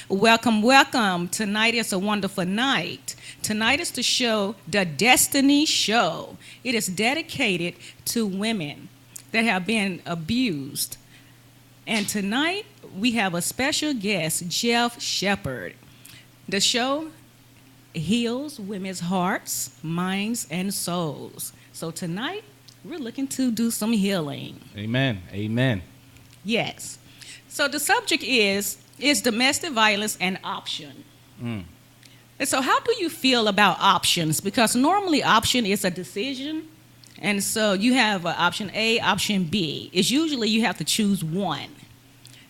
Welcome, welcome. Tonight is a wonderful night. Tonight is the show, The Destiny Show. It is dedicated to women that have been abused. And tonight we have a special guest, Jeff Shepherd. The show heals women's hearts, minds, and souls. So tonight we're looking to do some healing. Amen. Amen. Yes. So the subject is domestic violence an option? Mm. And so how do you feel about options? Because normally option is a decision. And so you have option A, option B. It's usually you have to choose one.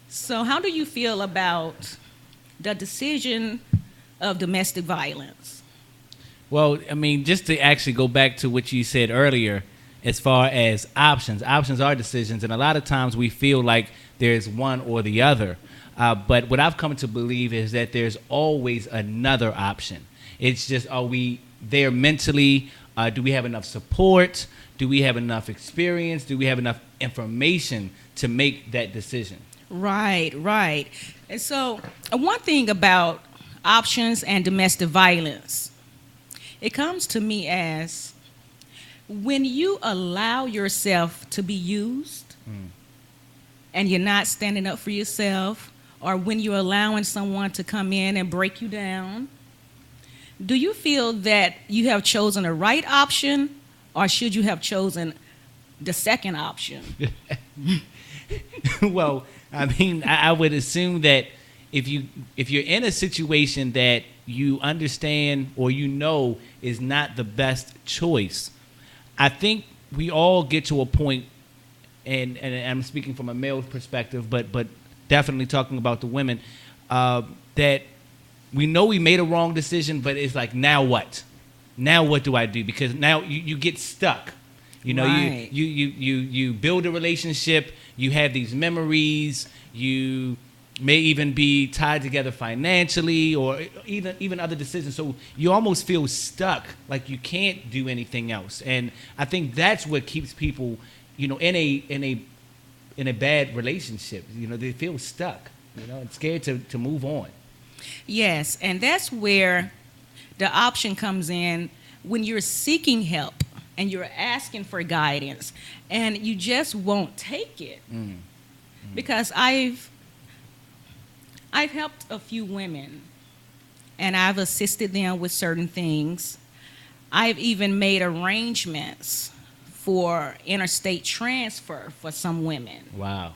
So how do you feel about the decision of domestic violence? Well, I mean, just to actually go back to what you said earlier, as far as options are decisions, and a lot of times we feel like there's one or the other. But what I've come to believe is that there's always another option. It's just, are we there mentally? Do we have enough support? Do we have enough experience? Do we have enough information to make that decision? Right, right. And so one thing about options and domestic violence, it comes to me as when you allow yourself to be used and you're not standing up for yourself, or when you're allowing someone to come in and break you down, do you feel that you have chosen a right option, or should you have chosen the second option? Well, I mean, I would assume that if you're in a situation that you understand or you know is not the best choice, I think we all get to a point, and I'm speaking from a male perspective, but definitely talking about the women, that we know we made a wrong decision, but it's like, now what? Now what do I do? Because now you get stuck. You know, right. you build a relationship, you have these memories, you may even be tied together financially or even other decisions. So you almost feel stuck, like you can't do anything else. And I think that's what keeps people, in a bad relationship. They feel stuck, and scared to move on. Yes, and that's where the option comes in when you're seeking help and you're asking for guidance and you just won't take it. Because I've helped a few women and I've assisted them with certain things. I've even made arrangements for interstate transfer for some women. Wow.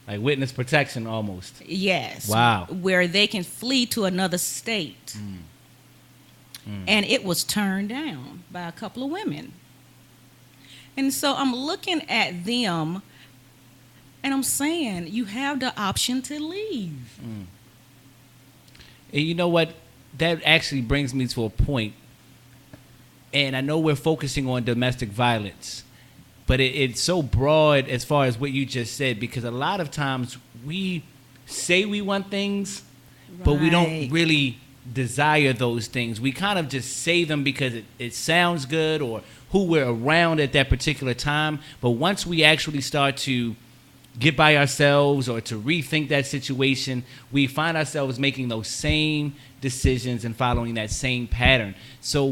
Like witness protection almost. Yes. Wow. Where they can flee to another state. And it was turned down by a couple of women. And so I'm looking at them and I'm saying, you have the option to leave. And you know what? That actually brings me to a point. And I know we're focusing on domestic violence, but it's so broad as far as what you just said, because a lot of times we say we want things, but we don't really desire those things. We kind of just say them because it sounds good or who we're around at that particular time. But once we actually start to get by ourselves or to rethink that situation, we find ourselves making those same decisions and following that same pattern. So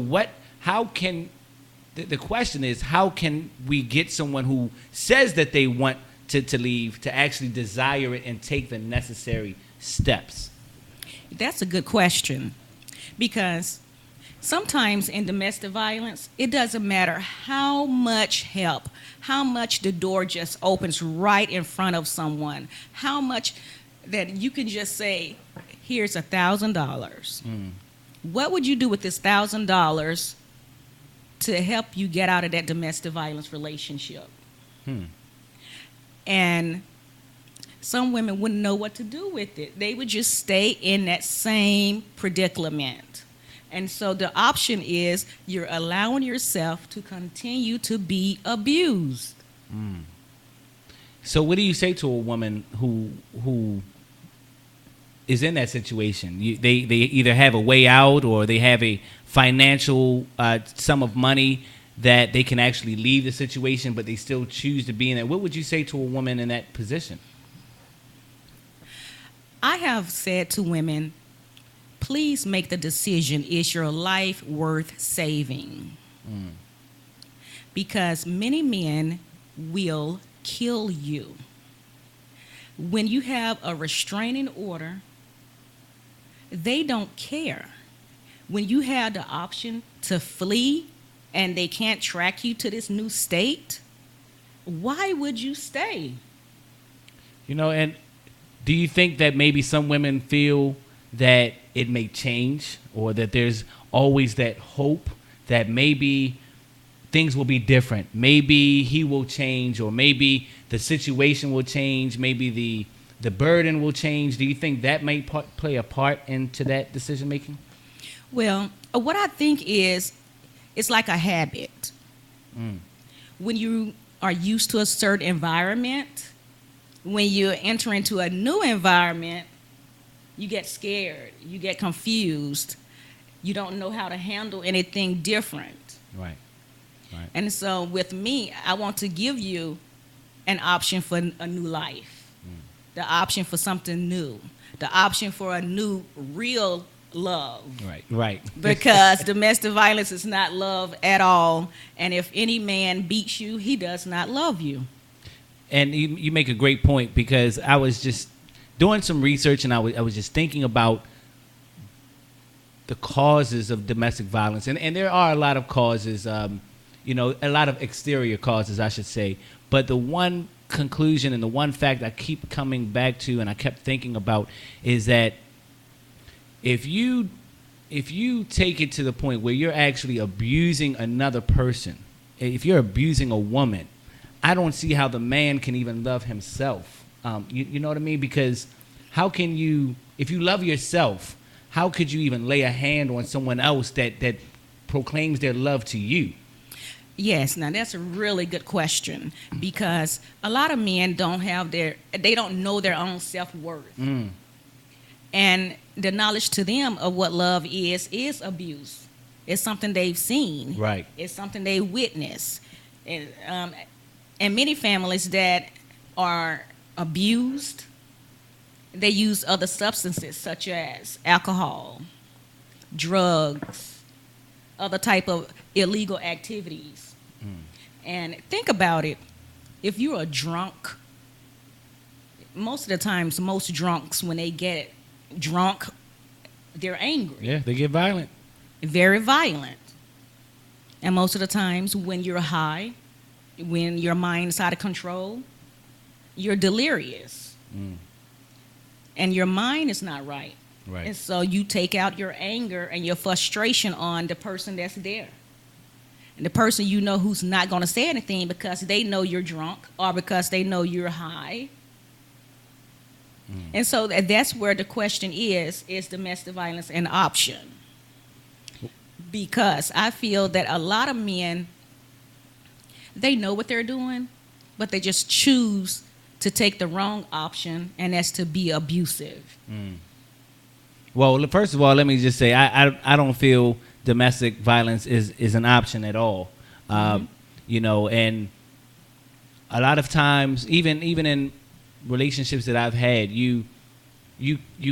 the question is, how can we get someone who says that they want to leave to actually desire it and take the necessary steps? That's a good question, because sometimes in domestic violence, it doesn't matter how much help, how much the door just opens right in front of someone, how much that you can just say, here's $1,000. What would you do with this $1,000 to help you get out of that domestic violence relationship? And some women wouldn't know what to do with it. They would just stay in that same predicament. And so the option is you're allowing yourself to continue to be abused. So what do you say to a woman who is in that situation? They either have a way out or they have a financial sum of money that they can actually leave the situation, but they still choose to be in it. What would you say to a woman in that position? I have said to women, please make the decision, is your life worth saving? Mm. Because many men will kill you. When you have a restraining order, they don't care. When you have the option to flee and they can't track you to this new state, why would you stay? And do you think that maybe some women feel that it may change, or that there's always that hope that maybe things will be different? Maybe he will change, or maybe the situation will change, maybe the burden will change. Do you think that may play a part into that decision making? Well, what I think is it's like a habit. Mm. When you are used to a certain environment, when you enter into a new environment, you get scared, you get confused, you don't know how to handle anything different. Right. Right. And so with me, I want to give you an option for a new life, the option for something new, the option for a new real love. Right. Right. Because domestic violence is not love at all. And if any man beats you, he does not love you. And you make a great point, because I was just doing some research, and I was just thinking about the causes of domestic violence. And there are a lot of causes, a lot of exterior causes, I should say. But the one conclusion and the one fact I keep coming back to, and I kept thinking about, is that if you take it to the point where you're actually abusing another person, if you're abusing a woman, I don't see how the man can even love himself. You know what I mean? Because how can you, if you love yourself, how could you even lay a hand on someone else that proclaims their love to you? Yes, now that's a really good question, because a lot of men they don't know their own self-worth. Mm. And the knowledge to them of what love is abuse. It's something they've seen. Right. It's something they witness. And many families that are abused, they use other substances such as alcohol, drugs, other type of illegal activities. Mm. And think about it. If you're a drunk, most of the times, most drunks, when they get drunk, they're angry. Yeah, they get violent. Very violent. And most of the times when you're high, when your mind is out of control, you're delirious. Mm. And your mind is not right. Right. And so you take out your anger and your frustration on the person that's there. And the person you know who's not going to say anything because they know you're drunk or because they know you're high. Mm. And so that's where the question is domestic violence an option? Because I feel that a lot of men, they know what they're doing, but they just choose to take the wrong option, and that's to be abusive. Mm. Well, first of all, let me just say I don't feel domestic violence is an option at all. Mm-hmm. And a lot of times, even in relationships that I've had, you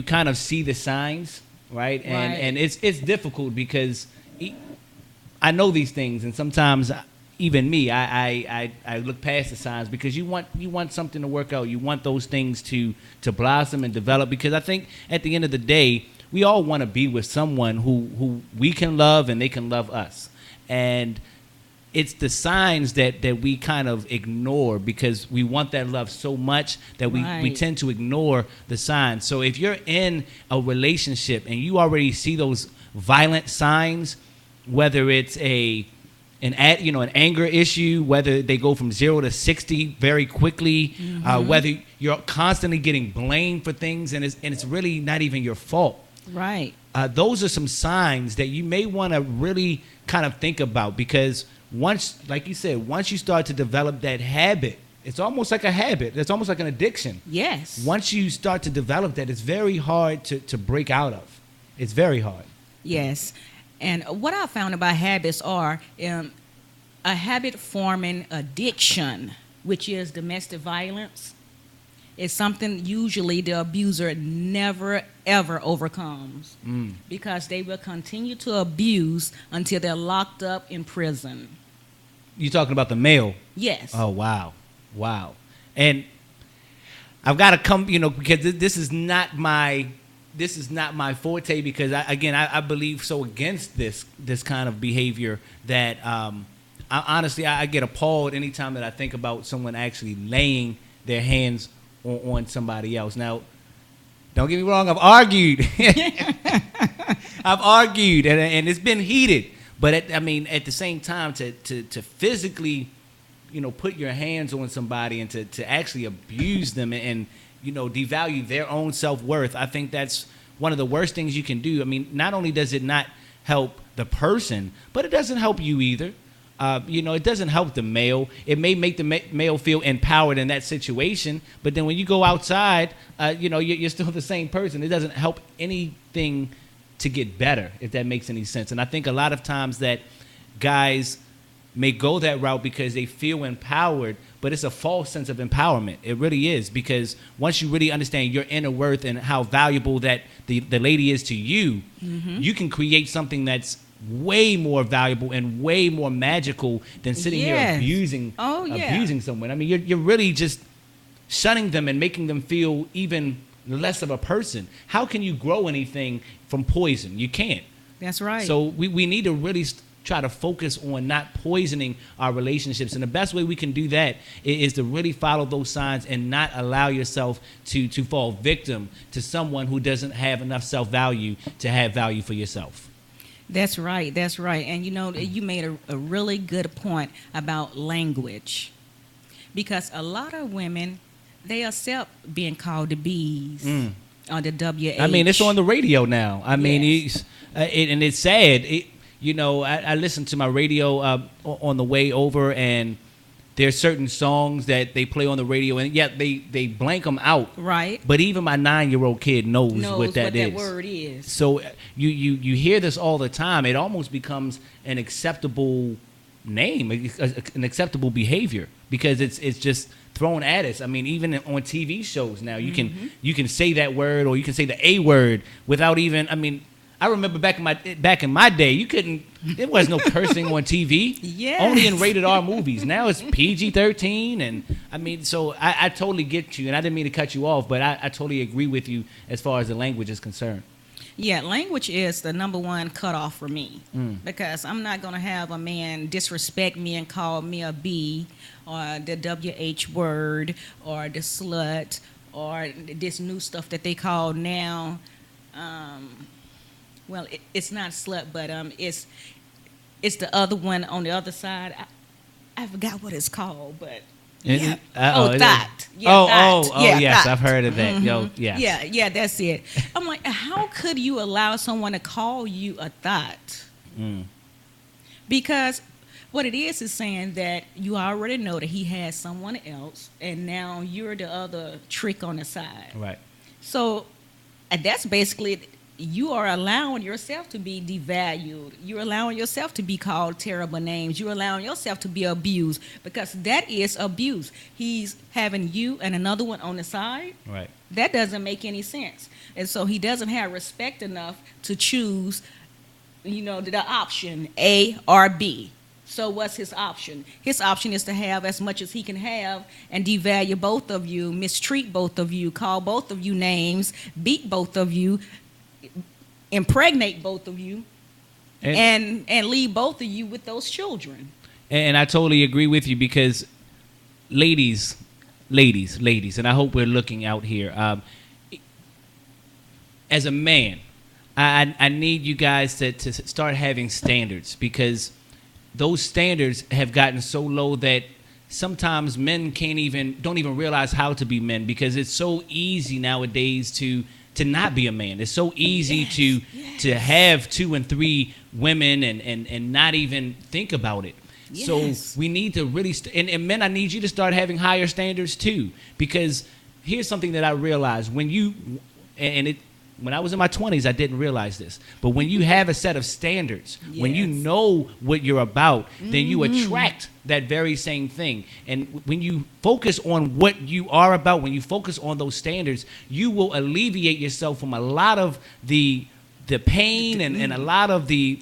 kind of see the signs, right? And it's difficult because I know these things, and sometimes even me, I look past the signs because you want something to work out. You want those things to blossom and develop, because I think at the end of the day, we all want to be with someone who we can love and they can love us. And it's the signs that we kind of ignore because we want that love so much that we tend to ignore the signs. So if you're in a relationship and you already see those violent signs, whether it's an anger issue, whether they go from 0 to 60 very quickly, mm-hmm. Whether you're constantly getting blamed for things and it's really not even your fault. Right. Those are some signs that you may want to really kind of think about, because once, like you said, once you start to develop that habit, it's almost like a habit. It's almost like an addiction. Yes. Once you start to develop that, it's very hard to break out of. It's very hard. Yes. And what I found about habits are a habit-forming addiction, which is domestic violence. is something usually the abuser never ever overcomes, because they will continue to abuse until they're locked up in prison. You talking about the male? Yes. Oh wow. And I've got to come, because this is not my forte, because I believe so against this kind of behavior that honestly I get appalled anytime that I think about someone actually laying their hands on somebody else. Now, don't get me wrong, I've argued. And it's been heated. But at the same time, to physically, put your hands on somebody and to actually abuse them and devalue their own self-worth, I think that's one of the worst things you can do. I mean, not only does it not help the person, but it doesn't help you either. It doesn't help the male. It may make the male feel empowered in that situation, but then when you go outside, you're still the same person. It doesn't help anything to get better, if that makes any sense. And I think a lot of times that guys may go that route because they feel empowered, but it's a false sense of empowerment. It really is, because once you really understand your inner worth and how valuable that the lady is to you, you can create something that's way more valuable and way more magical than sitting here abusing someone. I mean, you're really just shunning them and making them feel even less of a person. How can you grow anything from poison? You can't. That's right. So we need to really try to focus on not poisoning our relationships. And the best way we can do that is to really follow those signs and not allow yourself to fall victim to someone who doesn't have enough self-value to have value for yourself. That's right. That's right. And you made a really good point about language, because a lot of women, they accept being called the B's on the WH. I mean, it's on the radio now. I mean, Yes. and it's sad. I listen to my radio on the way over, and there's certain songs that they play on the radio, and yet they blank them out. Right. But even my 9-year-old kid knows what that is. That word is. So you hear this all the time. It almost becomes an acceptable name, an acceptable behavior, because it's just thrown at us. I mean, even on TV shows now, you can say that word, or you can say the A word without even. I mean, I remember back in my day, you couldn't. There was no cursing on TV. Yes. Only in rated R movies. Now it's PG-13, and I mean, so I totally get you, and I didn't mean to cut you off, but I totally agree with you as far as the language is concerned. Yeah, language is the number one cutoff for me, because I'm not going to have a man disrespect me and call me a B, or the WH word, or the slut, or this new stuff that they call now. Well, it's not slut, but it's the other one on the other side. I forgot what it's called, but yeah. Thought. Yeah, thought. Yeah, yes, thought. I've heard of that. Yes. Yeah, that's it. I'm like, how could you allow someone to call you a thought? Because what it is saying that you already know that he has someone else, and now you're the other trick on the side. Right. So that's basically, you are allowing yourself to be devalued. You're allowing yourself to be called terrible names. You're allowing yourself to be abused, because that is abuse. He's having you and another one on the side. Right. That doesn't make any sense. And so he doesn't have respect enough to choose, the option A or B. So what's his option? His option is to have as much as he can have and devalue both of you, mistreat both of you, call both of you names, beat both of you, impregnate both of you, and leave both of you with those children. And I totally agree with you, because ladies, and I hope we're looking out here. As a man, I need you guys to start having standards, because those standards have gotten so low that sometimes men don't even realize how to be men, because it's so easy nowadays to not be a man. It's so easy to have 2 and 3 women and not even think about it. Yes. So we need to really and men, I need you to start having higher standards too, because here's something that I realized: when when I was in my 20s, I didn't realize this. But when you have a set of standards, when you know what you're about, then you attract that very same thing. And when you focus on what you are about, when you focus on those standards, you will alleviate yourself from a lot of the pain and a lot of the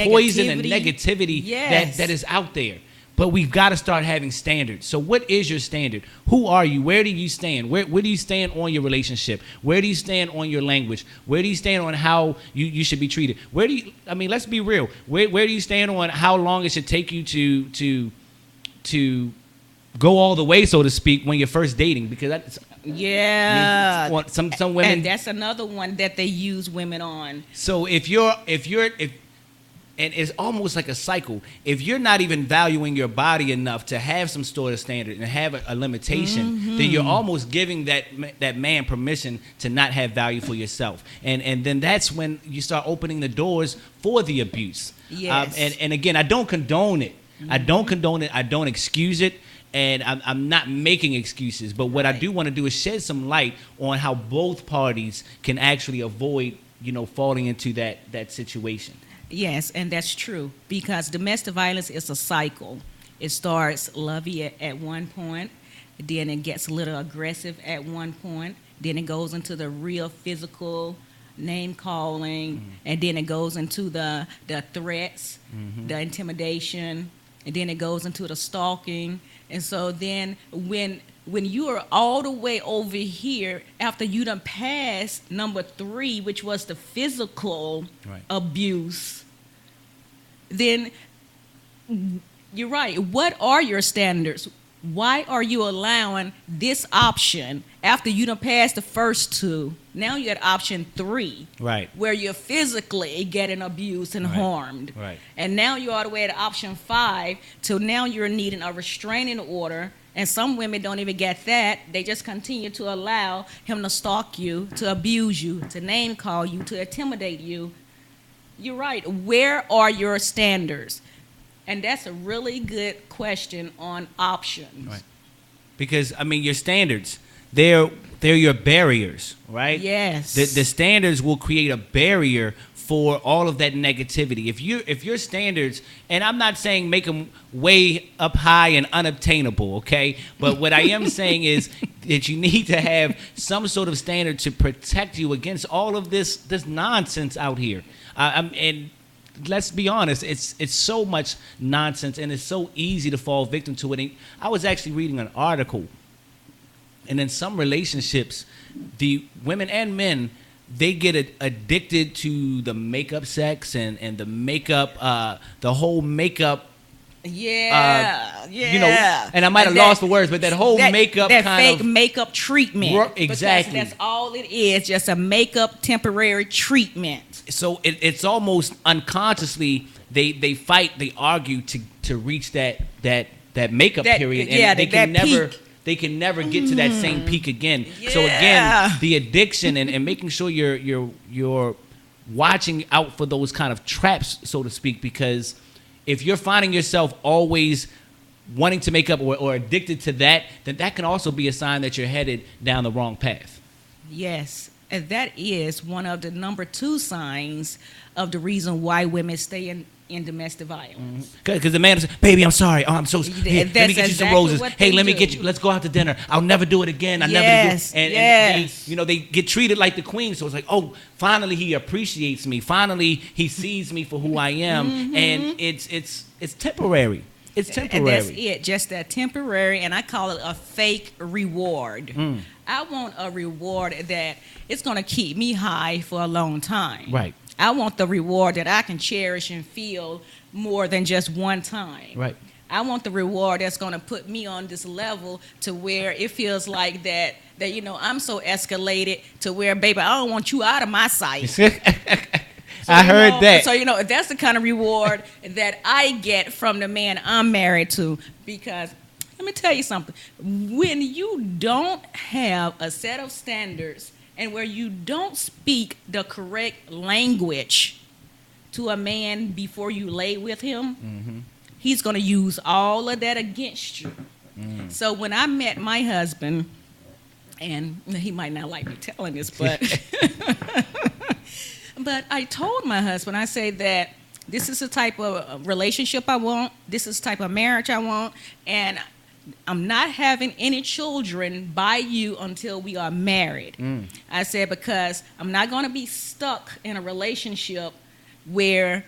poison and negativity that is out there. But we've got to start having standards. So what is your standard? Who are you? Where do you stand? Where do you stand on your relationship? Where do you stand on your language? Where do you stand on how you should be treated? Let's be real. Where do you stand on how long it should take you to go all the way, so to speak, when you're first dating? Because that's, some women, and that's another one that they use women on. So if and it's almost like a cycle. If you're not even valuing your body enough to have some sort of standard and have a limitation, then you're almost giving that man permission to not have value for yourself. And then that's when you start opening the doors for the abuse. Yes. And again, I don't condone it. I don't condone it. I don't excuse it. And I'm not making excuses. But what I do want to do is shed some light on how both parties can actually avoid, falling into that situation. Yes, and that's true, because domestic violence is a cycle. It starts lovey at one point, then it gets a little aggressive at one point, then it goes into the real physical name calling, and then it goes into the threats, the intimidation, and then it goes into the stalking. And so then when you are all the way over here, after you done passed number 3, which was the physical abuse, then you're right. What are your standards? Why are you allowing this option after you done passed the first 2? Now you're at option 3, where you're physically getting abused and harmed. And now you're all the way at option 5, till now you're needing a restraining order. And some women don't even get that. They just continue to allow him to stalk you, to abuse you, to name call you, to intimidate you. You're right. Where are your standards? And that's a really good question on options. Right. Because, your standards, they're your barriers, right? Yes. The standards will create a barrier for all of that negativity. If your standards, and I'm not saying make them way up high and unobtainable, okay? But what I am saying is that you need to have some sort of standard to protect you against all of this nonsense out here. And let's be honest, it's so much nonsense, and it's so easy to fall victim to it. And I was actually reading an article, and in some relationships, the women and men, they get addicted to the makeup sex and the makeup, the whole makeup. Yeah. And I might have lost the words, but that whole makeup that kind fake of makeup treatment. Exactly. That's all it is, just a makeup temporary treatment. So it's almost unconsciously they fight, they argue to reach that makeup period, and they can never get to that same peak again. Yeah. So again, the addiction and making sure you're watching out for those kind of traps, so to speak, because if you're finding yourself always wanting to make up or addicted to that, then that can also be a sign that you're headed down the wrong path. Yes, and that is one of the number 2 signs of the reason why women stay in domestic violence. Because the man says, "Baby, I'm sorry. Oh, I'm so here, let me get you some roses. Hey, let me get you. Let's go out to dinner. I'll never do it again. I never do." And they get treated like the queen. So it's like, oh, finally he appreciates me. Finally he sees me for who I am. And it's temporary. It's temporary. And that's it, just that temporary, and I call it a fake reward. I want a reward that it's going to keep me high for a long time. Right. I want the reward that I can cherish and feel more than just one time. Right. I want the reward that's going to put me on this level to where it feels like that I'm so escalated to where, baby, I don't want you out of my sight. I heard that. So, that's the kind of reward that I get from the man I'm married to. Because let me tell you something. When you don't have a set of standards and where you don't speak the correct language to a man before you lay with him, he's going to use all of that against you. So when I met my husband, and he might not like me telling this, but But I told my husband, I say that this is the type of relationship I want. This is the type of marriage I want. And I'm not having any children by you until we are married. I said, because I'm not going to be stuck in a relationship where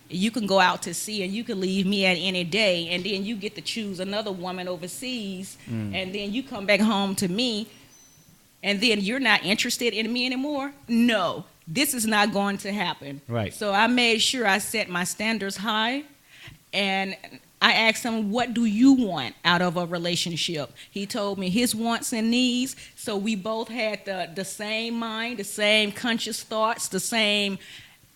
you can go out to sea and you can leave me at any day, and then you get to choose another woman overseas, and then you come back home to me, and then you're not interested in me anymore. No, this is not going to happen. Right. So I made sure I set my standards high, and I asked him, what do you want out of a relationship? He told me his wants and needs. So we both had the same mind, the same conscious thoughts, the same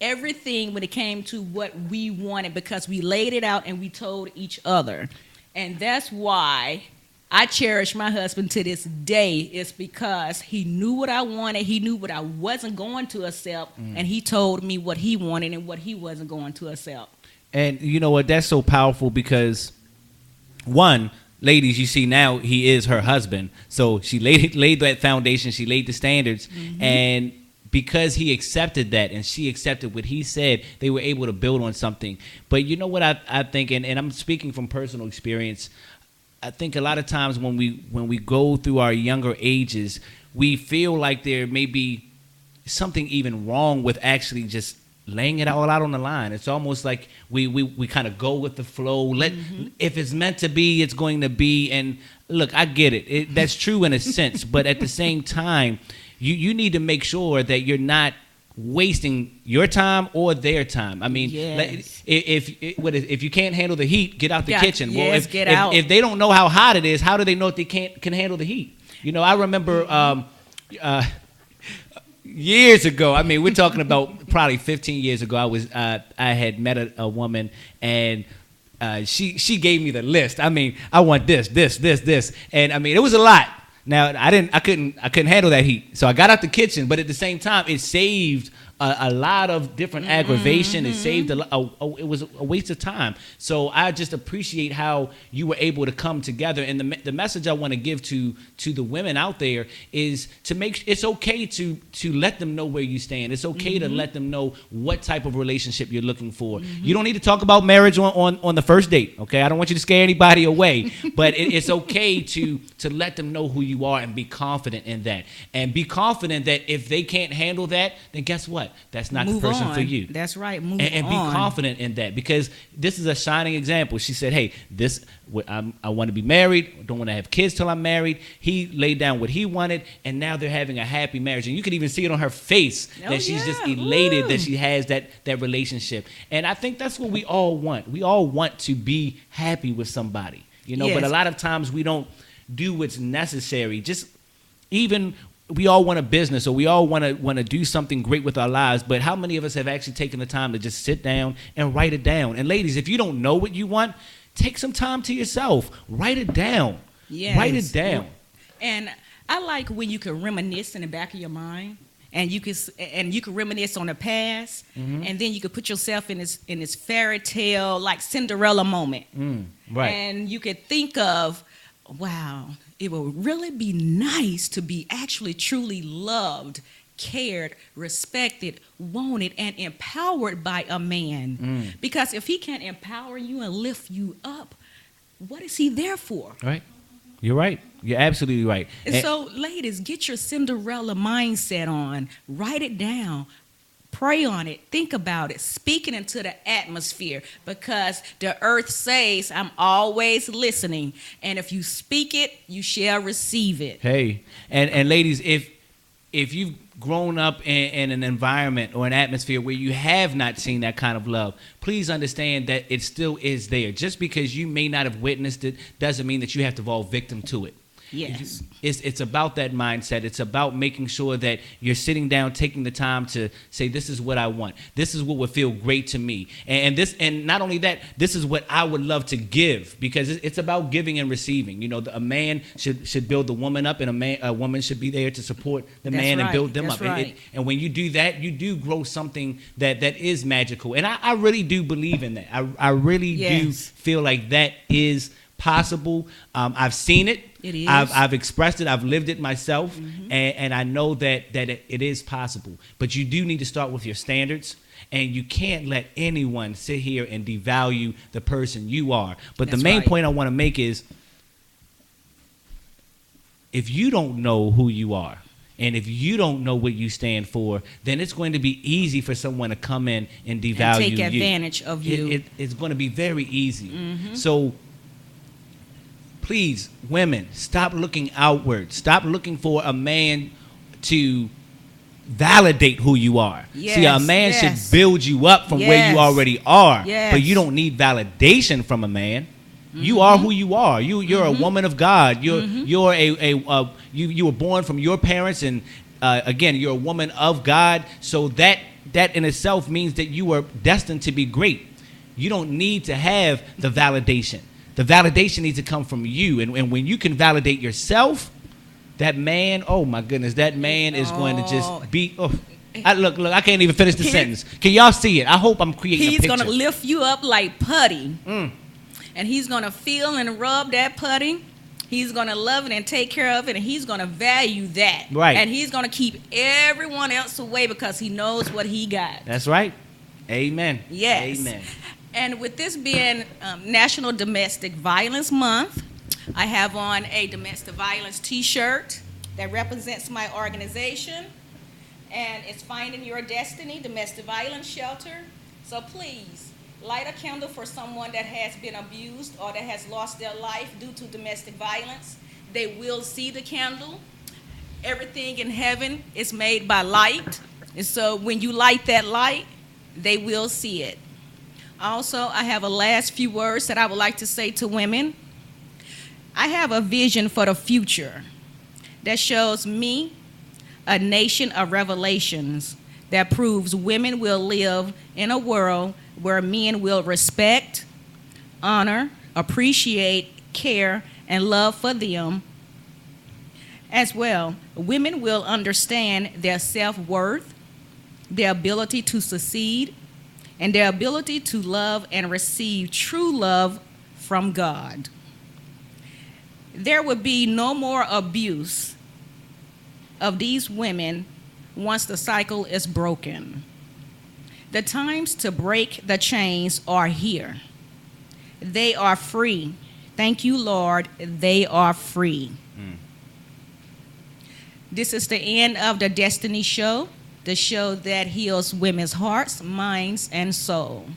everything when it came to what we wanted, because we laid it out and we told each other. And that's why I cherish my husband to this day, is because he knew what I wanted, he knew what I wasn't going to accept, and he told me what he wanted and what he wasn't going to accept. And you know what? That's so powerful because, one, ladies, you see now he is her husband. So she laid that foundation. She laid the standards. And because he accepted that and she accepted what he said, they were able to build on something. But you know what I think, and I'm speaking from personal experience, I think a lot of times when we go through our younger ages, we feel like there may be something even wrong with actually just laying it all out on the line. It's almost like we kind of go with the flow. If it's meant to be, it's going to be. And look, I get it. That's true in a sense, but at the same time, you need to make sure that you're not wasting your time or their time. I mean, yes. if you can't handle the heat, get out the kitchen. Yes, get out. If they don't know how hot it is, how do they know if they can handle the heat? You know, I remember years ago, I mean, we're talking about probably 15 years ago, I had met a woman, and she gave me the list. I mean, I want this, and I mean, it was a lot. Now I couldn't handle that heat, so I got out the kitchen. But at the same time, it saved a lot of different aggravation. It saved it was a waste of time. So I just appreciate how you were able to come together. And the message I want to give to the women out there is to it's okay to let them know where you stand. It's okay to let them know what type of relationship you're looking for. You don't need to talk about marriage on the first date. Okay, I don't want you to scare anybody away, but it's okay to let them know who you are and be confident in that. And be confident that if they can't handle that, then guess what? That's not the person for you. That's right. Move and on. Be confident in that, because this is a shining example. She said, hey, I want to be married. Don't want to have kids till I'm married. He laid down what he wanted, and now they're having a happy marriage. And you can even see it on her face that she's just elated that she has that relationship. And I think that's what we all want. We all want to be happy with somebody, you know, but a lot of times we don't do what's necessary. Just even we all want a business, or we all want to do something great with our lives, but how many of us have actually taken the time to just sit down and write it down? And ladies, if you don't know what you want, take some time to yourself. Write it down. Yes. Write it down. And I like when you can reminisce in the back of your mind, and you can reminisce on the past, and then you can put yourself in this fairy tale like Cinderella moment, right? And you could think of, wow, it would really be nice to be actually truly loved, cared, respected, wanted, and empowered by a man. Because if he can't empower you and lift you up, what is he there for? Right. You're right. You're absolutely right. And so, ladies, get your Cinderella mindset on. Write it down. Pray on it. Think about it. Speak it into the atmosphere, because the earth says, I'm always listening. And if you speak it, you shall receive it. Hey, and ladies, if you've grown up in an environment or an atmosphere where you have not seen that kind of love, please understand that it still is there. Just because you may not have witnessed it doesn't mean that you have to fall victim to it. Yes. It's about that mindset. It's about making sure that you're sitting down, taking the time to say, this is what I want. This is what would feel great to me. And not only that, this is what I would love to give, because it's about giving and receiving. You know, a man should build the woman up, and a woman should be there to support the man and build them up. Right. And when you do that, you do grow something that is magical. And I really do believe in that. I really do feel like that is possible. I've seen it. It is. I've expressed it. I've lived it myself, and I know that it is possible. But you do need to start with your standards, and you can't let anyone sit here and devalue the person you are. But That's the main right. point I want to make is, if you don't know who you are, and if you don't know what you stand for, then it's going to be easy for someone to come in and devalue And take you. advantage of you. It's going to be very easy. So please, women, stop looking outward. Stop looking for a man to validate who you are. Yes, See, a man yes. should build you up from where Yes. you already are. Yes. But you don't need validation from a man. You are who you are. You're a woman of God. You were born from your parents, and again, you're a woman of God. So that in itself means that you are destined to be great. You don't need to have the validation. The validation needs to come from you. And when you can validate yourself, that man, oh my goodness, that man is going to just be. Oh, look, I can't even finish the sentence. Can y'all see it? I hope I'm creating a He's picture. going to lift you up like putty. And he's going to feel and rub that putty. He's going to love it and take care of it. And he's going to value that. Right. And he's going to keep everyone else away because he knows what he got. That's right. Amen. Yes. Amen. And with this being National Domestic Violence Month, I have on a domestic violence T-shirt that represents my organization, and it's Finding Your Destiny Domestic Violence Shelter. So please, light a candle for someone that has been abused or that has lost their life due to domestic violence. They will see the candle. Everything in heaven is made by light, and so when you light that light, they will see it. Also, I have a last few words that I would like to say to women. I have a vision for the future that shows me a nation of revelations that proves women will live in a world where men will respect, honor, appreciate, care, and love for them. As well, women will understand their self-worth, their ability to succeed, and their ability to love and receive true love from God. There will be no more abuse of these women once the cycle is broken. The times to break the chains are here. They are free. Thank you, Lord. They are free. This is the end of the Destiny Show, the show that heals women's hearts, minds, and soul.